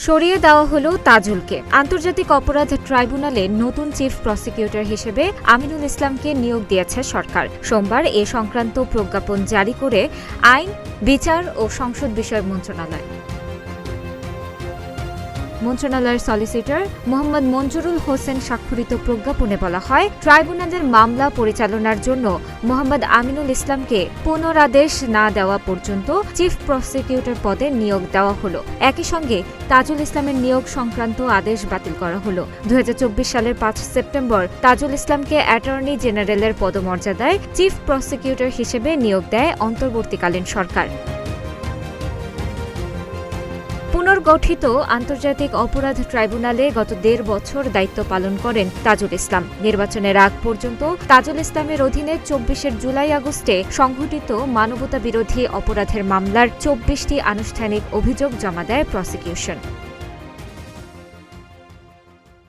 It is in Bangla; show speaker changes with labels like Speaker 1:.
Speaker 1: সরিয়ে দেওয়া হলো তাজুলকে। আন্তর্জাতিক অপরাধ ট্রাইব্যুনালে নতুন চিফ প্রসিকিউটর হিসেবে আমিনুল ইসলামকে নিয়োগ দিয়েছে সরকার। সোমবার এ সংক্রান্ত প্রজ্ঞাপন জারি করে আইন, বিচার ও সংসদ বিষয়ক মন্ত্রণালয়ের সলিসিটর মোহাম্মদ মঞ্জুরুল হোসেন স্বাক্ষরিত প্রজ্ঞাপনে বলা হয়, ট্রাইব্যুনালের মামলা পরিচালনার জন্য মোহাম্মদ আমিনুল ইসলামকে পুনরাদেশ না দেওয়া পর্যন্ত চিফ প্রসিকিউটর পদে নিয়োগ দেওয়া হলো। একই সঙ্গে তাজুল ইসলামের নিয়োগ সংক্রান্ত আদেশ বাতিল করা হলো। 2024 সালের 5 সেপ্টেম্বর তাজুল ইসলামকে অ্যাটর্নি জেনারেলের পদমর্যাদায় চিফ প্রসিকিউটর হিসেবে নিয়োগ দেয় অন্তর্বর্তীকালীন সরকার। পুনর্গঠিত আন্তর্জাতিক অপরাধ ট্রাইব্যুনালে গত 1.5 বছর দায়িত্ব পালন করেন তাজুল ইসলাম। নির্বাচনের আগ পর্যন্ত তাজুল ইসলামের অধীনে 24 জুলাই-আগস্টে সংঘটিত মানবতা বিরোধী অপরাধের মামলার 24টি আনুষ্ঠানিক অভিযোগ জমা দেয় প্রসিকিউশন।